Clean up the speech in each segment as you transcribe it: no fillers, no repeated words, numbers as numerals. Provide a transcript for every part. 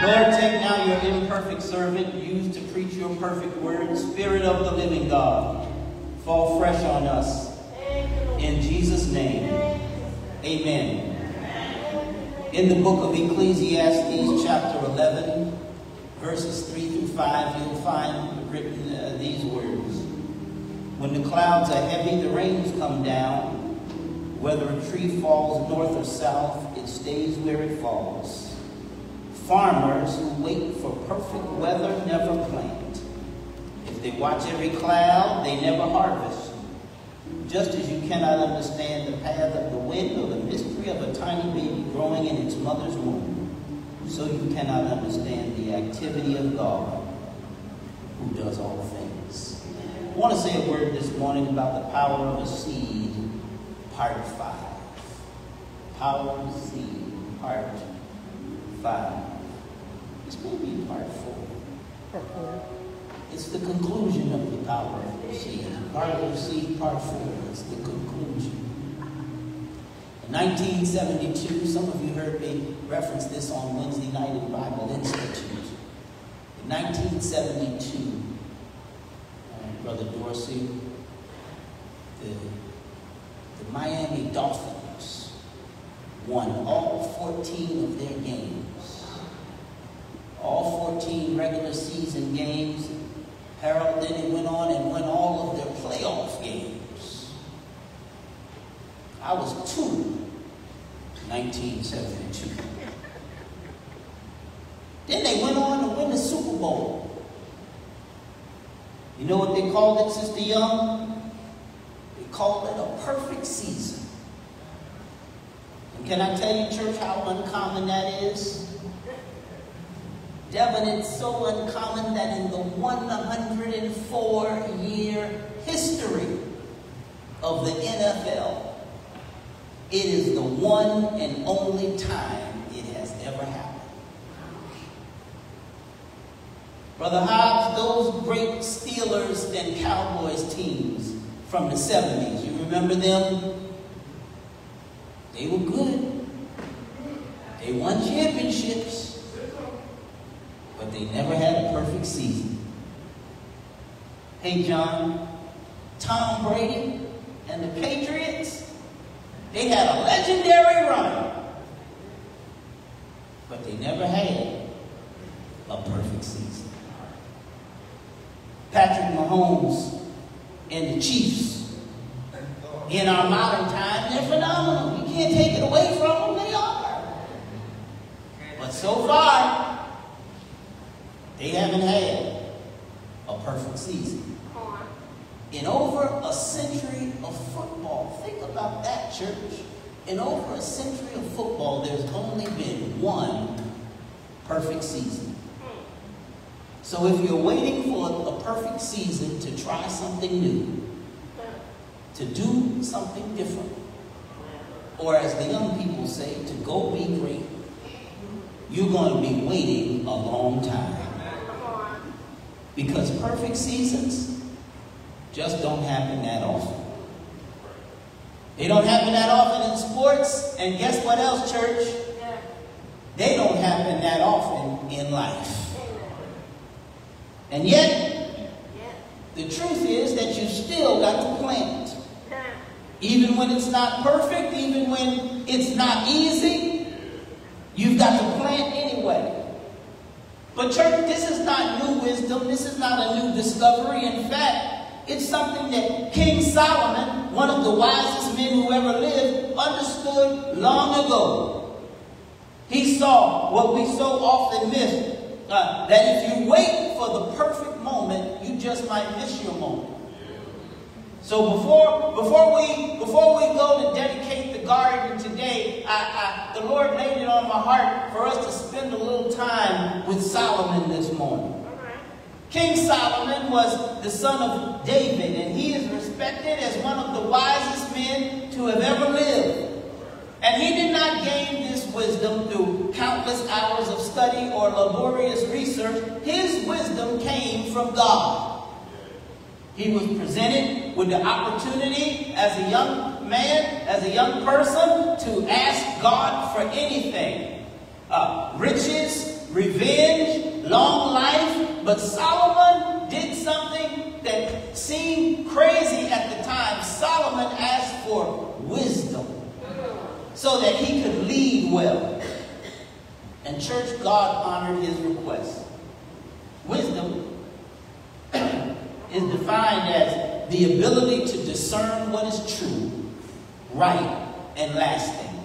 Lord, take now your imperfect servant, used to preach your perfect word. Spirit of the living God, fall fresh on us. In Jesus' name, amen. In the book of Ecclesiastes, chapter 11, verses 3 through 5, you'll find written these words. When the clouds are heavy, the rains come down. Whether a tree falls north or south, it stays where it falls. Farmers who wait for perfect weather never plant. If they watch every cloud, they never harvest. Just as you cannot understand the path of the wind or the mystery of a tiny baby growing in its mother's womb, so you cannot understand the activity of God who does all things. I want to say a word this morning about the power of a seed, part 5. Power of a seed, part 5. This may be part 4. It's the conclusion of the power of the seed. Part of the seed, part 4. It's the conclusion. In 1972, some of you heard me reference this on Wednesday night in Bible Institute. In 1972, Brother Dorsey, the Miami Dolphins won all 14 of their games. All 14 regular season games. Harold, then it went on and won all of their playoff games. I was 2 in 1972. Then they went on to win the Super Bowl. You know what they called it, Sister Young? They called it a perfect season. And can I tell you, church, how uncommon that is? Devin, it's so uncommon that in the 104-year history of the NFL, it is the one and only time it has ever happened. Brother Hobbs, those great Steelers and Cowboys teams from the 70s, you remember them? They were good. They won championships. But they never had a perfect season. Hey, John, Tom Brady and the Patriots, they had a legendary run. But they never had a perfect season. Patrick Mahomes and the Chiefs, in our modern time, they're phenomenal. You can't take it away from them. They are. But so far, they haven't had a perfect season. In over a century of football, think about that, church. In over a century of football, there's only been one perfect season. So if you're waiting for a perfect season to try something new, to do something different, or as the young people say, to go be great, you're going to be waiting a long time. Because perfect seasons just don't happen that often. They don't happen that often in sports, and guess what else, church? They don't happen that often in life. And yet, the truth is that you still got to plant. Even when it's not perfect, even when it's not easy, you've got to plant anyway. But church, this is not new wisdom. This is not a new discovery. In fact, it's something that King Solomon, one of the wisest men who ever lived, understood long ago. He saw what we so often miss, that if you wait for the perfect moment, you just might miss your moment. So before we go to dedicate the garden today, the Lord laid it on my heart for us to spend a little time with Solomon this morning. King Solomon was the son of David, and he is respected as one of the wisest men to have ever lived. And he did not gain this wisdom through countless hours of study or laborious research. His wisdom came from God. He was presented with the opportunity as a young man, as a young person, to ask God for anything. Riches, revenge, long life, but Solomon did something that seemed crazy at the time. Solomon asked for wisdom so that he could lead well. And church, God honored his request. Wisdom is defined as the ability to discern what is true, right, and lasting.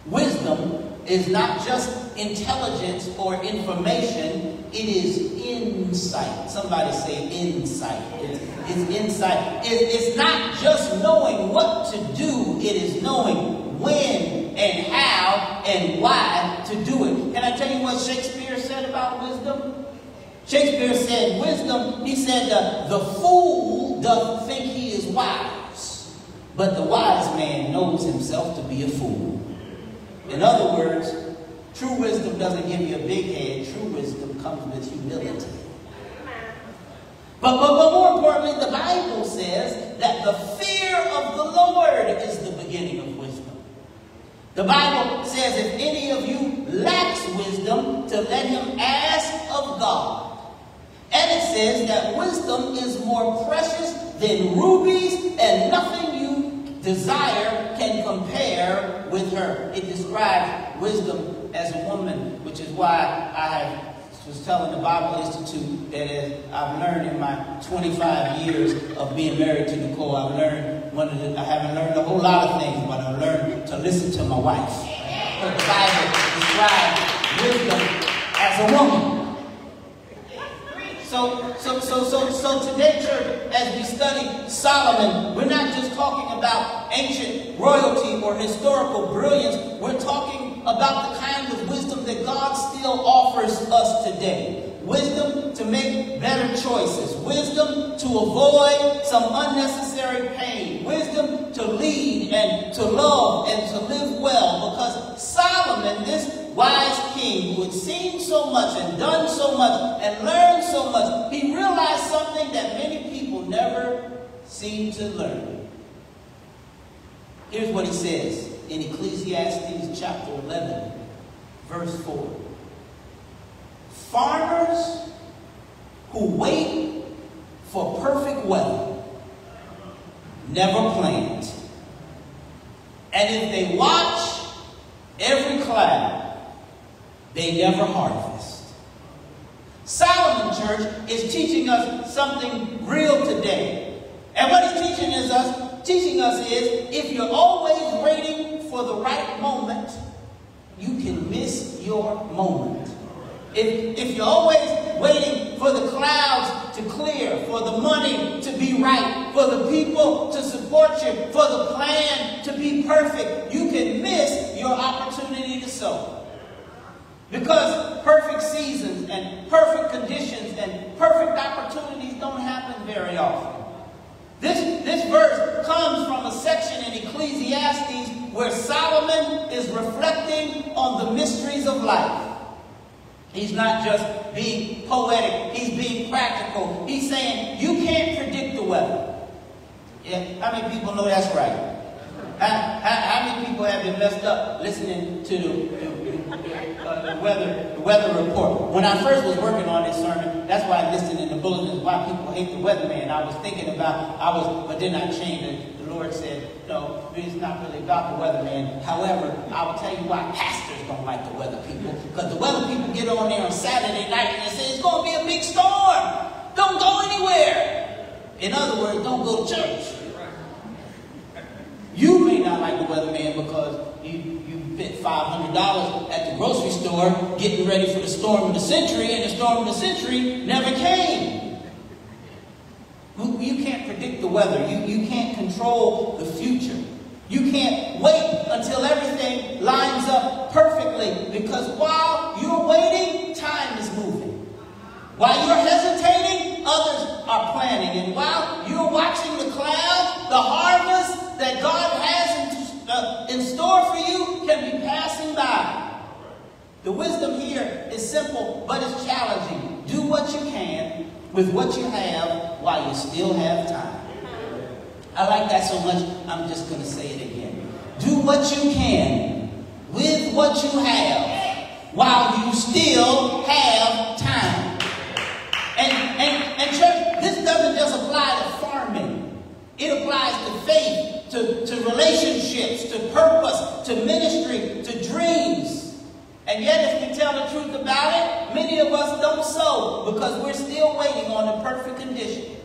Wisdom is not just intelligence or information, it is insight. Somebody say insight. It's insight. It's not just knowing what to do, it is knowing when and how and why to do it. Can I tell you what Shakespeare said about wisdom? Shakespeare said wisdom, he said, the fool doth think he is wise, but the wise man knows himself to be a fool. In other words, true wisdom doesn't give you a big head. True wisdom comes with humility. But more importantly, the Bible says that the fear of the Lord is the beginning of wisdom. The Bible says if any of you lacks wisdom, to let him ask of God. And it says that wisdom is more precious than rubies, and nothing you desire can compare with her. It describes wisdom as a woman, which is why I was telling the Bible Institute that as I've learned in my 25 years of being married to Nicole, I haven't learned a whole lot of things, but I've learned to listen to my wife. The Bible describes wisdom as a woman. So today, church, as we study Solomon, we're not just talking about ancient royalty or historical brilliance. We're talking about the kind of wisdom that God still offers us today. Wisdom to make better choices. Wisdom to avoid some unnecessary pain. Wisdom to lead and to love and to live well. Because Solomon, this wise king who had seen so much and done so much and learned so much, he realized something that many people never seem to learn. Here's what he says in Ecclesiastes chapter 11, verse 4. Farmers who wait for perfect weather never plant. And if they watch every cloud, they never harvest. Solomon, church, is teaching us something real today. And what he's teaching us is, if you're always waiting for the right moment, you can miss your moment. If you're always waiting for the clouds to clear, for the money to be right, for the people to support you, for the plan to be perfect, you can miss your opportunity to sow. Because perfect seasons and perfect conditions and perfect opportunities don't happen very often. This verse comes from a section in Ecclesiastes where Solomon is reflecting on the mysteries of life. He's not just being poetic, he's being practical. He's saying, you can't predict the weather. Yeah, how many people know that's right? How many people have been messed up listening to the weather report? When I first was working on this sermon, that's why I listed in the bulletins why people hate the weatherman. I was thinking about, but then I changed it. The Lord said, no, it's not really about the weatherman. However, I will tell you why pastors don't like the weather people. Because the weather people get on there on Saturday night and they say, it's going to be a big storm. Don't go anywhere. In other words, don't go to church. You may not like the weatherman because you spent $500 at the grocery store getting ready for the storm of the century, and the storm of the century never came. You can't predict the weather. You can't control the future. You can't wait until everything lines up perfectly, because while you're waiting, time is moving. While you're hesitating, others are planning. And while you're watching the clouds, the harvest that God has in store for you can be passing by. The wisdom here is simple, but it's challenging. Do what you can with what you have while you still have time. I like that so much, I'm just going to say it again. Do what you can with what you have while you still have And yet, if we tell the truth about it, many of us don't sow because we're still waiting on the perfect condition.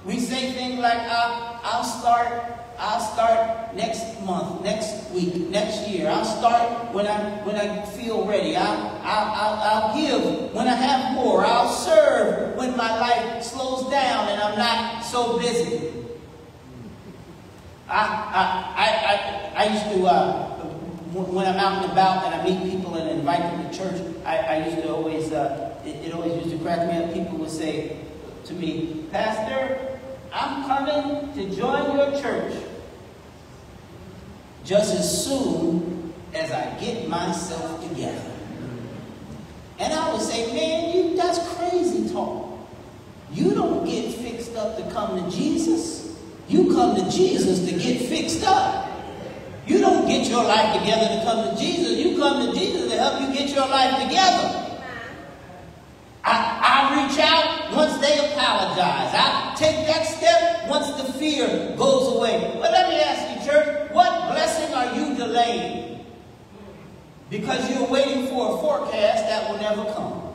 We say things like, I'll start next month, next week, next year. I'll start when I feel ready. I'll give when I have more. I'll serve when my life slows down and I'm not so busy. I used to, when I'm out and about and I meet people and invite them to church, I used to always, it always used to crack me up. People would say to me, Pastor, I'm coming to join your church just as soon as I get myself together. And I would say, man, that's crazy talk. You don't get fixed up to come to Jesus. You come to Jesus to get fixed up. You don't get your life together to come to Jesus. You come to Jesus to help you get your life together. I reach out once they apologize. I take that step once the fear goes away. But let me ask you, church, what blessing are you delaying? Because you're waiting for a forecast that will never come.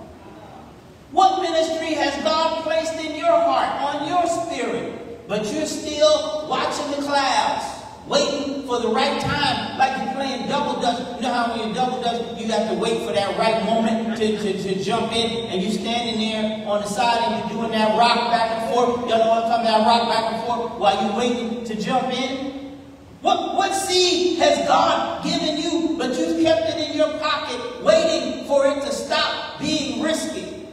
What ministry has God placed in your heart, on your spirit, but you're still watching the clouds, waiting for the right time, like you're playing double dutch. You know how when you double dutch, you have to wait for that right moment to jump in, and you're standing there on the side and you're doing that rock back and forth. You know what I'm talking about, rock back and forth, while you're waiting to jump in? What seed has God given you, but you've kept it in your pocket, waiting for it to stop being risky?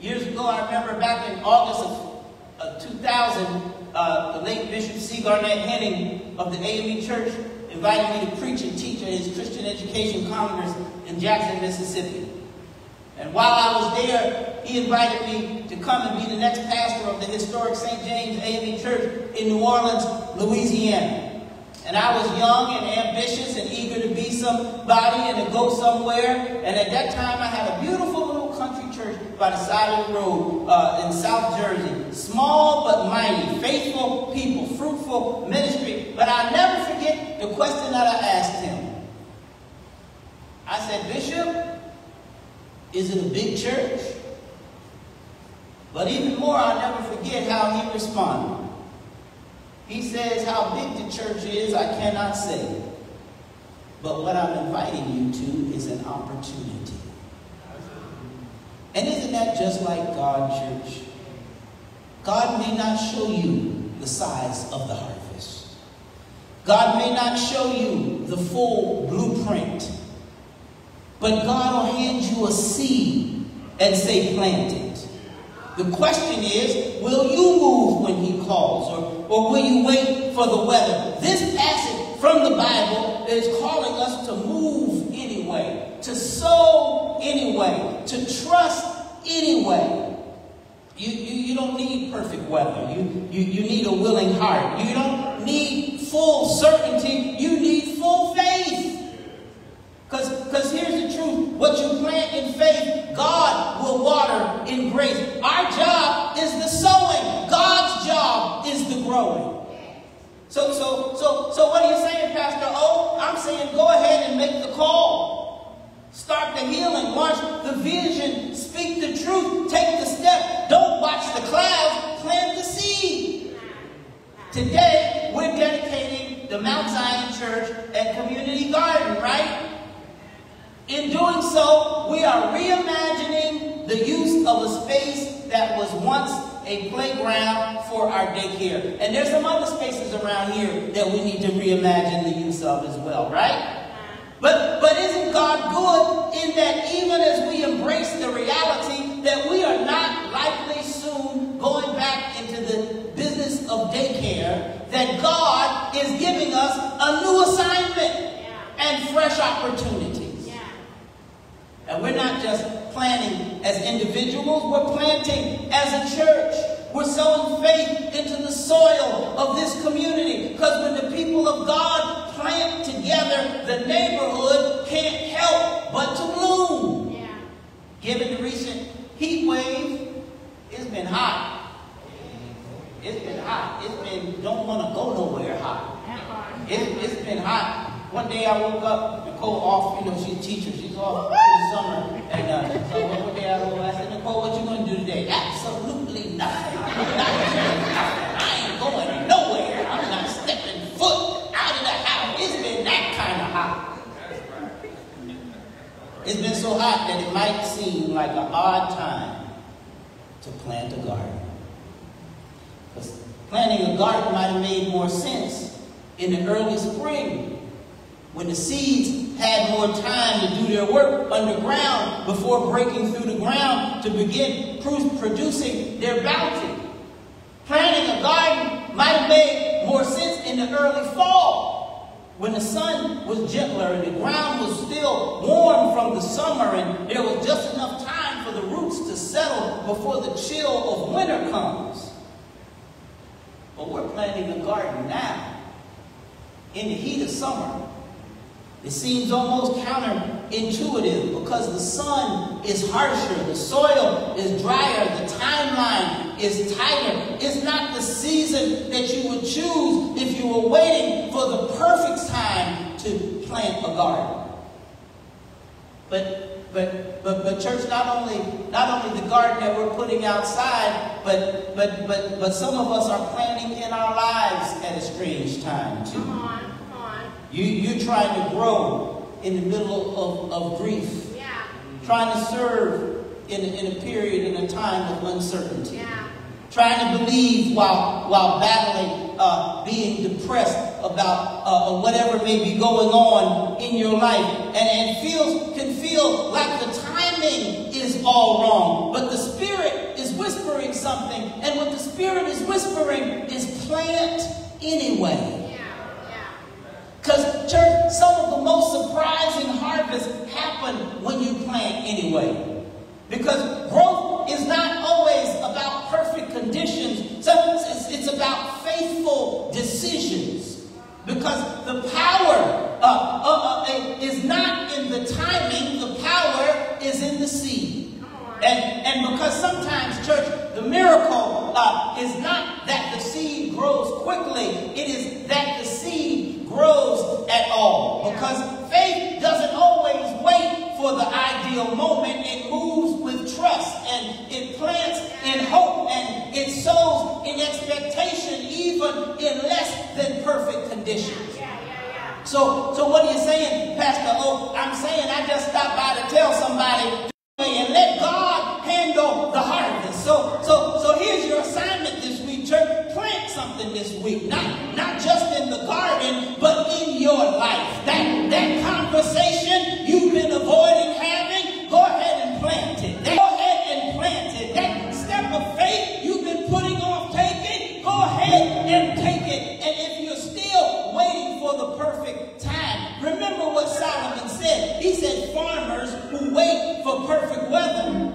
Years ago, I remember back in August of 2000, the late Bishop C. Garnett Henning of the AME Church invited me to preach and teach at his Christian Education Congress in Jackson, Mississippi. And while I was there, he invited me to come and be the next pastor of the historic St. James AME Church in New Orleans, Louisiana. And I was young and ambitious and eager to be somebody and to go somewhere. And at that time, I had a beautiful little country church by the side of the road in South Jersey. Small but mighty, faithful people, fruitful ministry. But I'll never forget the question that I asked him. I said, Bishop, is it a big church? But even more, I'll never forget how he responded. He says, how big the church is, I cannot say. But what I'm inviting you to is an opportunity. And isn't that just like God, church? God may not show you the size of the harvest. God may not show you the full blueprint. But God will hand you a seed and say, plant it. The question is, will you move when he calls, or will you wait for the weather? This passage from the Bible is calling us to move anyway, to sow anyway, to trust anyway. You don't need perfect weather. You need a willing heart. You don't need full certainty. You need full faith. Because here's the truth. What you plant in faith, God will water in grace. Our job is the sowing. God's job is the growing. So what are you saying, Pastor O? I'm saying go ahead and make the call. Start the healing. Launch the vision. Speak the truth. Take the step. Don't watch the clouds. Plant the seed. Today, we're dedicating the Mount Zion Church and Community Garden, right? In doing so, we are reimagining the use of a space that was once a playground for our daycare. And there's some other spaces around here that we need to reimagine the use of as well, right? But isn't God good in that even as we embrace the reality that we are not likely soon going back into the business of daycare, that God is giving us a new assignment and fresh opportunities. And we're not just planting as individuals, we're planting as a church. We're sowing faith into the soil of this community. Because when the people of God plant together, the neighborhood can't help but to bloom. Yeah. Given the recent heat wave, it's been hot. It's been hot. It's been don't want to go nowhere hot. It's been hot. One day I woke up Nicole off, you know, she's a teacher. She's off for the summer. And so one day I said, Nicole, what you going to do today? Absolutely nothing. I ain't going nowhere. I'm not stepping foot out of the house. It's been that kind of hot. It's been so hot that it might seem like an odd time to plant a garden. Because planting a garden might have made more sense in the early spring, when the seeds had more time to do their work underground before breaking through the ground to begin producing their bounty. Planting a garden might have made more sense in the early fall, when the sun was gentler and the ground was still warm from the summer and there was just enough time for the roots to settle before the chill of winter comes. But we're planting a garden now in the heat of summer. It seems almost counterintuitive because the sun is harsher, the soil is drier, the timeline is tighter. It's not the season that you would choose if you were waiting for the perfect time to plant a garden. But church, not only the garden that we're putting outside, but some of us are planting in our lives at a strange time too. You're trying to grow in the middle of grief. Yeah. Trying to serve in a period, in a time of uncertainty. Yeah. Trying to believe while battling being depressed about whatever may be going on in your life. And can feel like the timing is all wrong. But the Spirit is whispering something. And what the Spirit is whispering is plant anyway. Because, church, some of the most surprising harvests happen when you plant anyway. Because growth is not always about perfect conditions. Sometimes it's about faithful decisions. Because the power is not in the timing. The power is in the seed. And because sometimes, church, the miracle is not that the seed grows quickly. It is that the seed grows at all. Because faith doesn't always wait for the ideal moment. It moves with trust, and it plants in hope, and it sows in expectation, even in less than perfect conditions. So what are you saying, Pastor O? I'm saying I just stopped by to tell somebody and let God handle the harvest. So here's your assignment this week, church. Plant something this week. Not just in the garden, but in your life. That conversation you've been avoiding having, go ahead and plant it. Go ahead and plant it. That step of faith you've been putting off taking, go ahead and take it. And if you're still waiting for the perfect time, remember what Solomon said. He said farmers who wait for perfect weather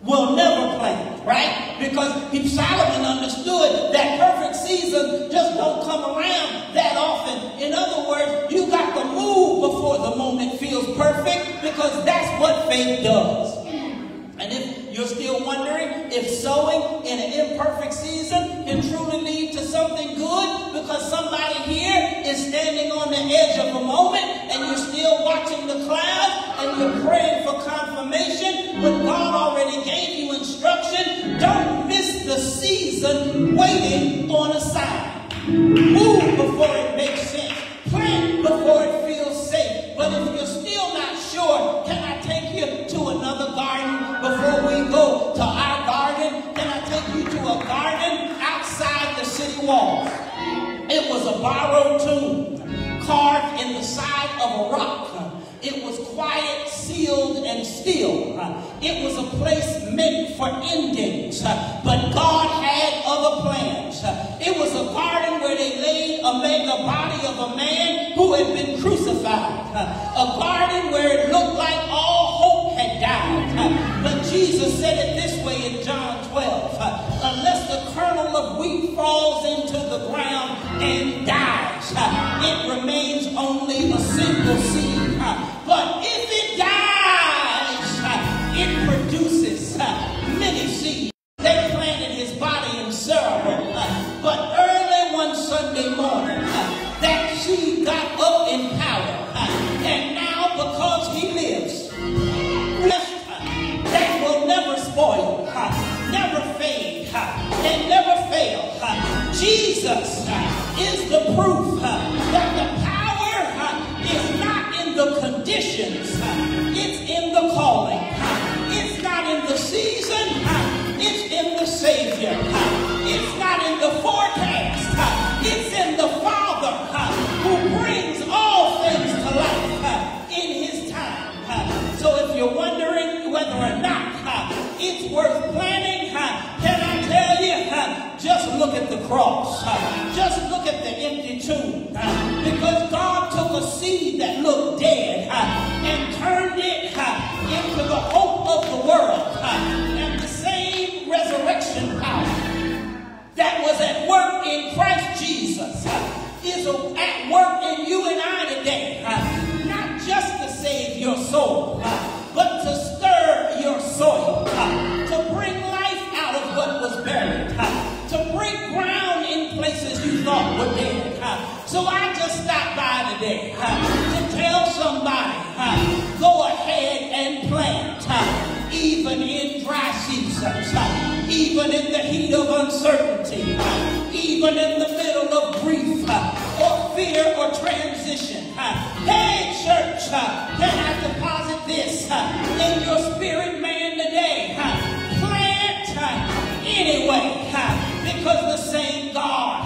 will never plant, right? Because Solomon understood that perfect season just don't come around that often. In other words, you got to move before the moment feels perfect, because that's what faith does. And if you're still wondering if sowing in an imperfect season can truly lead to something good, because somebody here is standing on the edge of a moment and you're still watching the clouds and you're praying for confirmation, but God already gave you instruction. Don't miss the season waiting on a sign. Move before it makes sense. Plant before it feels safe. But if you're still not sure, can I take you to another garden before we go to our garden? Can I take you to a garden outside the city walls? It was a borrowed tomb carved in the side of a rock. It was quiet, sealed, and still. It was a place meant for endings, but God had other plans. It was a garden where they laid the body of a man who had been crucified. A garden where it looked like all hope had died. But Jesus said it this way in John 12. Unless the kernel of wheat falls into the ground and dies, it remains only a single seed. But if it dies, it produces many seeds. They planted his body in sorrow. But early one Sunday morning, that seed got up in power. And look at the cross. Just look at the empty tomb. Because God took a seed that looked dead and turned it into the hope of the world. And the same resurrection power that was at work in Christ Jesus is at work in you and I today. Not just to save your soul, but to stir your soil, to bring life out of what was buried, to break ground in places you thought were dead. So I just stopped by today to tell somebody, go ahead and plant, even in dry seasons, even in the heat of uncertainty, even in the middle of grief or fear or transition. Hey, church, can I deposit this in your spirit man today? Plant anyway, because the same God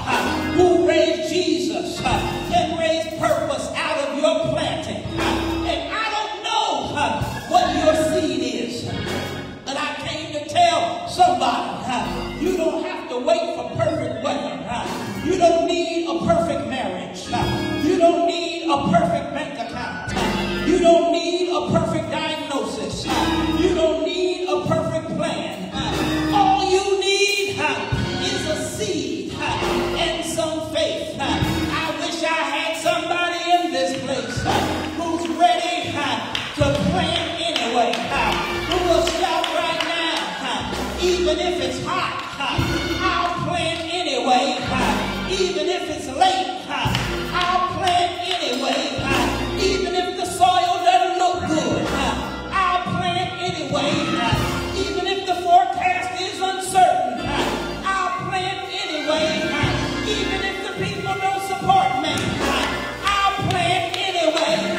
who raised Jesus can raise purpose out of your planting. And I don't know what your seed is, but I came to tell somebody, you don't have to wait for perfect weather. You don't need a perfect marriage. You don't need a perfect bank account. You don't need a perfect diagnosis. You don't need a perfect plan. All you need is a seed and some faith. I wish I had somebody in this place who's ready to plant anyway, who will shout right now, even if it's hot, I'll plant anyway. Even if it's late, I'll plant anyway. Even if the soil doesn't look good, I'll plant anyway. Even if the forecast is uncertain, I'll plant anyway. Even if the people don't support me, I'll plant anyway.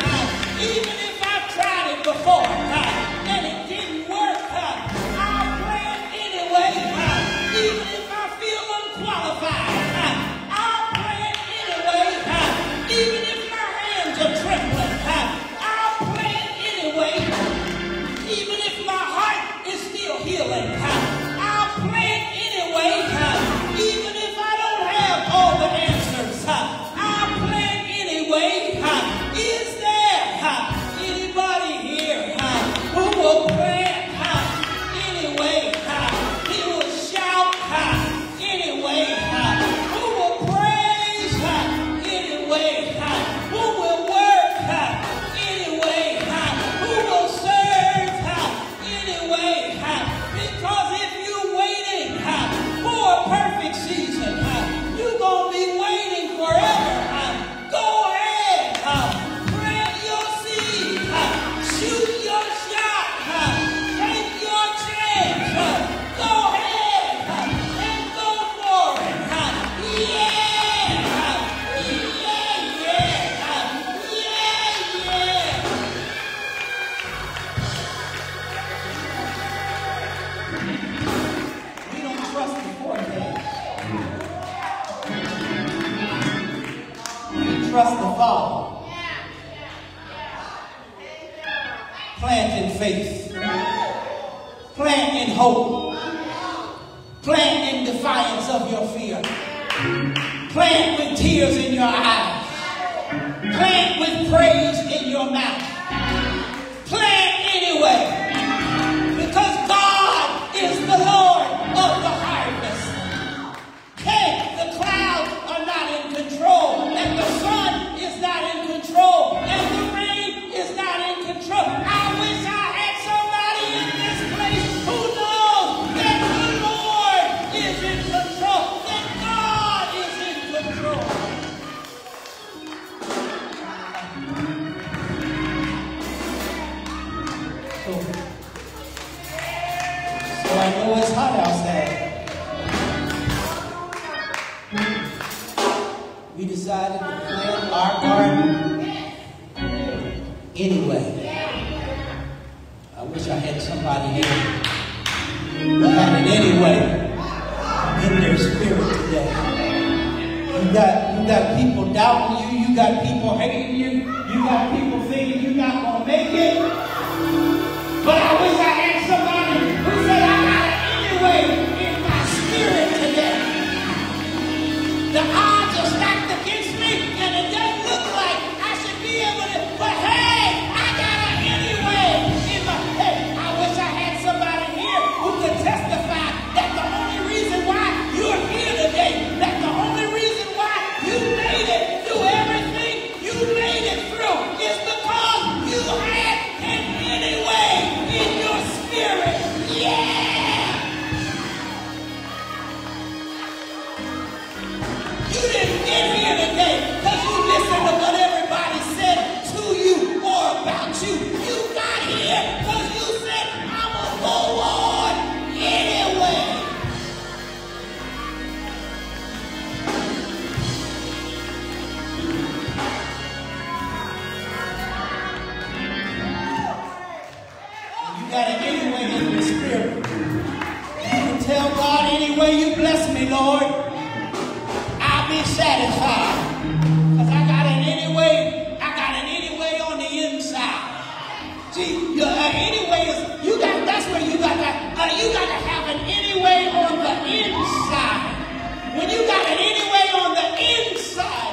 Even if I've tried it before and it didn't work, I'll plant anyway. Even if I feel unqualified, I'll plant anyway. Even if my hands are trembling, I'll plant anyway. Even if my heart is still healing, I'll plant anyway. Even if I don't have all the answers, I'll plant anyway. Is there anybody here who will plant anyway? He will shout anyway. Who will praise anyway? Who will work anyway? Who will serve anyway? Because if you're waiting for a perfect season, you're going to be waiting forever. Go ahead, plant your seed, shoot your shot, take your chance. Go ahead and go for it. Yeah, yeah, yeah, yeah, yeah. We don't trust the forecast. We trust the Father. Plant in faith. Plant in hope. Plant in defiance of your fear. Plant with tears in your eyes. Plant with praise in your mouth. Plant anyway. Because God is the Lord of the harvest. Hey, the clouds are not in control. And the sun is not in control. And the rain is not in control. I wish I had somebody in this place who knows that the Lord is in control. That God is in control. So I know it's hot outside. We decided to plant our garden anyway. I wish I had somebody here who had it anyway in their spirit today. You got people doubting you. You got people hating you. You got people thinking you're not going to make it. But I wish I had somebody who said, I got it anyway in my spirit today. got an anyway in your spirit. You can tell God, any way you bless me, Lord, I'll be satisfied. Because I got an anyway on the inside. See, anyway is, that's where you got to have an anyway on the inside. When you got an anyway on the inside,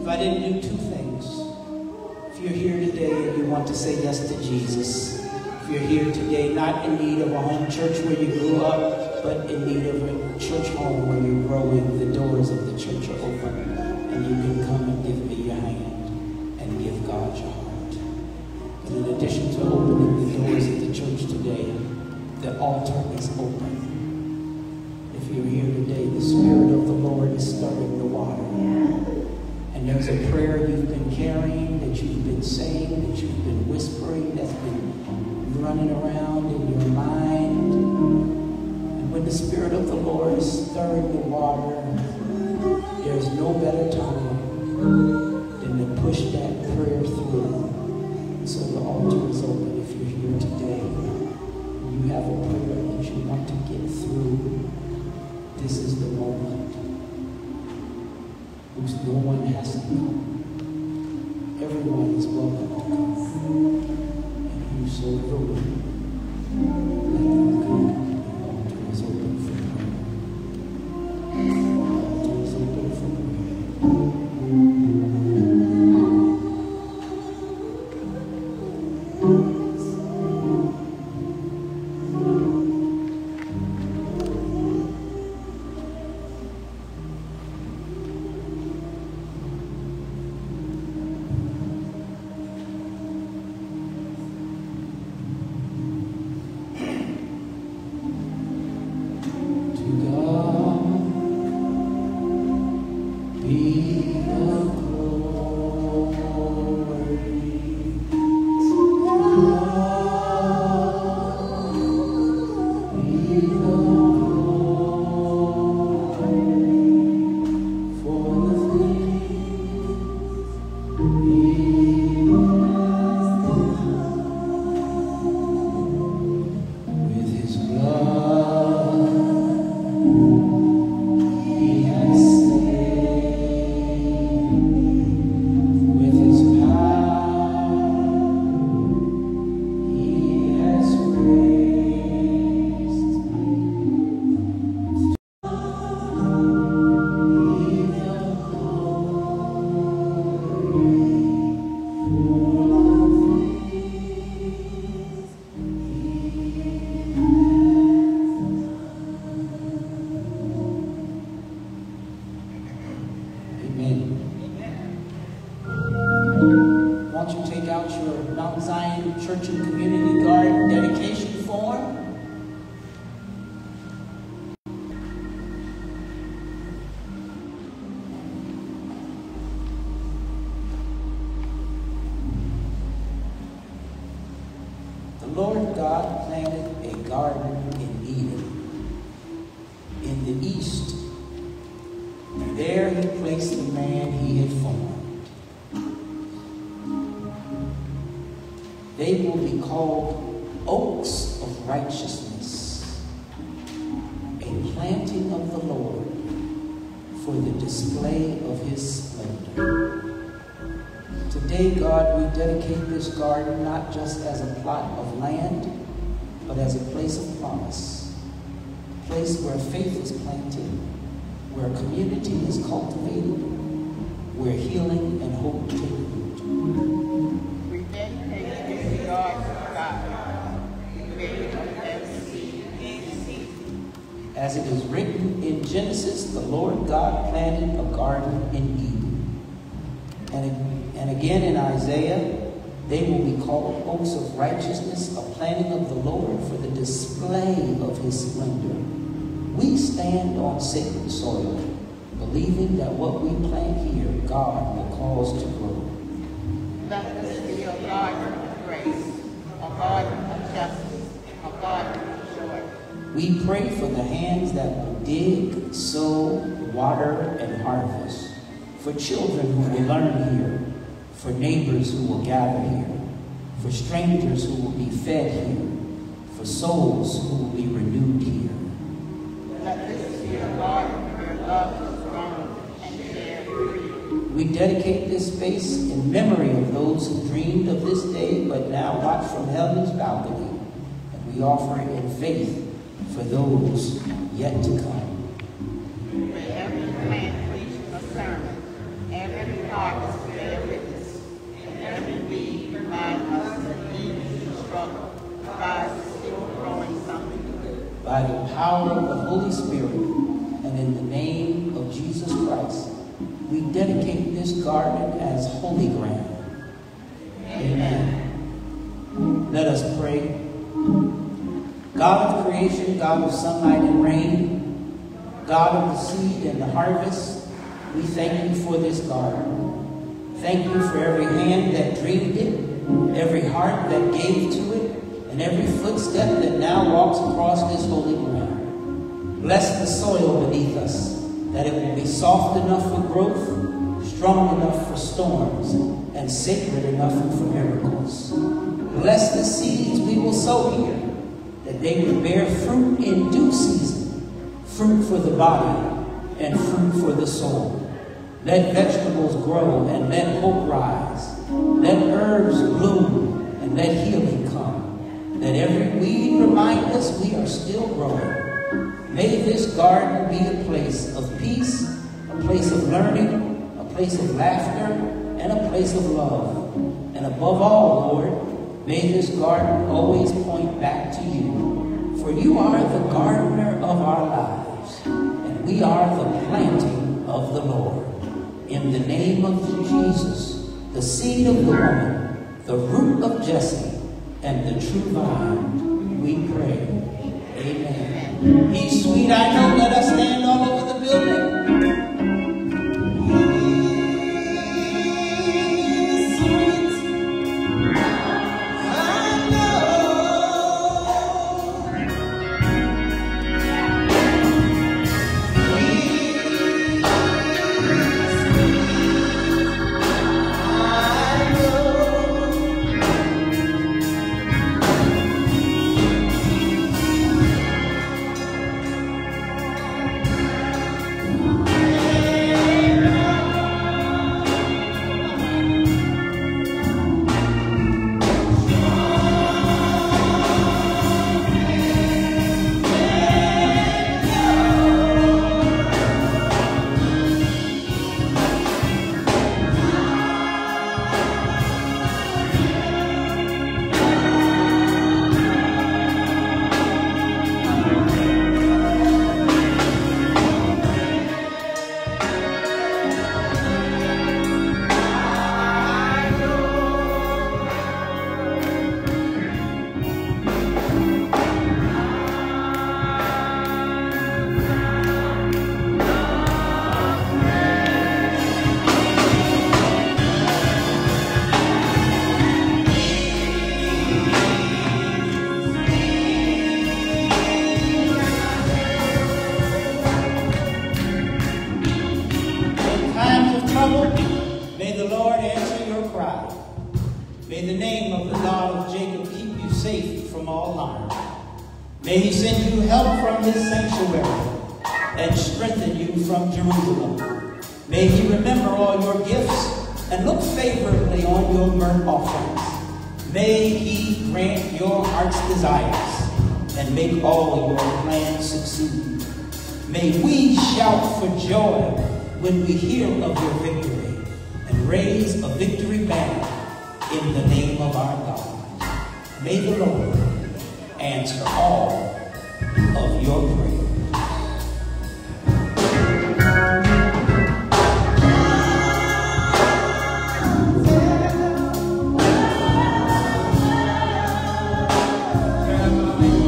if I didn't do two things. If you're here today and you want to say yes to Jesus, if you're here today not in need of a home church where you grew up, but in need of a church home where you're growing, the doors of the church are open, and you can come and give me your hand and give God your heart. And in addition to opening the doors of the church today, the altar is open. If you're here today, the Spirit of the Lord is stirring the water. And there's a prayer you've been carrying, that you've been saying, that you've been whispering, that's been running around in your mind. And when the Spirit of the Lord is stirring the water, there's no better time than to push that prayer through. So the altar is open. If you're here today, you have a prayer that you want to get through, this is the moment. Because no one has to come. Everyone is welcome to come. And whosoever will, let them come. The altar is open for prayer. The altar is open for prayer. Lord God planted a garden in Eden, in the east. There he placed the man he had formed. They will be called oaks of righteousness, a planting of the Lord for the display of his splendor. Today, God, we dedicate this garden not just as a plot of land, but as a place of promise, a place where faith is planted, where community is cultivated, where healing and hope take root. We dedicate this garden to God, made of every seed and seed. As it is written in Genesis, the Lord God planted a garden in Eden. And again in Isaiah, they will be called oaks of righteousness, a planting of the Lord for the display of his splendor. We stand on sacred soil, believing that what we plant here, God will cause to grow. Let this be a garden of grace, a garden of justice, a garden of joy. We pray for the hands that will dig, sow, water, and harvest, for children who will learn here, for neighbors who will gather here, for strangers who will be fed here, for souls who will be renewed here. Let this be a garden where love is grown and shared. We dedicate this space in memory of those who dreamed of this day but now watch from heaven's balcony, and we offer it in faith for those yet to come. May every plant preach a sermon, every harvest bear witness, and every deed remind us that even in the struggle, God is still growing something good. By the power of the Holy Spirit and in the name of Jesus Christ, we dedicate this garden as holy ground. Amen. Let us pray. God of creation, God of sunlight and rain, God of the seed and the harvest, we thank you for this garden. Thank you for every hand that dreamed it, every heart that gave to it, and every footstep that now walks across this holy ground. Bless the soil beneath us, that it will be soft enough for growth, strong enough for storms, and sacred enough for miracles. Bless the seeds we will sow here, that they will bear fruit in due season, fruit for the body and fruit for the soul. Let vegetables grow and let hope rise. Let herbs bloom and let healing come. Let every weed remind us we are still growing. May this garden be a place of peace, a place of learning, a place of laughter, and a place of love. And above all, Lord, may this garden always point back to you. For you are the gardener of our lives, and we are the planting of the Lord. In the name of Jesus, the seed of the woman, the root of Jesse, and the true vine, we pray. Amen. He's sweet, I know. Let us stand all over the building. May the Lord answer your cry. May the name of the God of Jacob keep you safe from all harm. May he send you help from his sanctuary and strengthen you from Jerusalem. May he remember all your gifts and look favorably on your burnt offerings. May he grant your heart's desires and make all your plans succeed. May we shout for joy when we hear of your victory and raise a victory banner in the name of our God. May the Lord answer all of your prayers. Amen.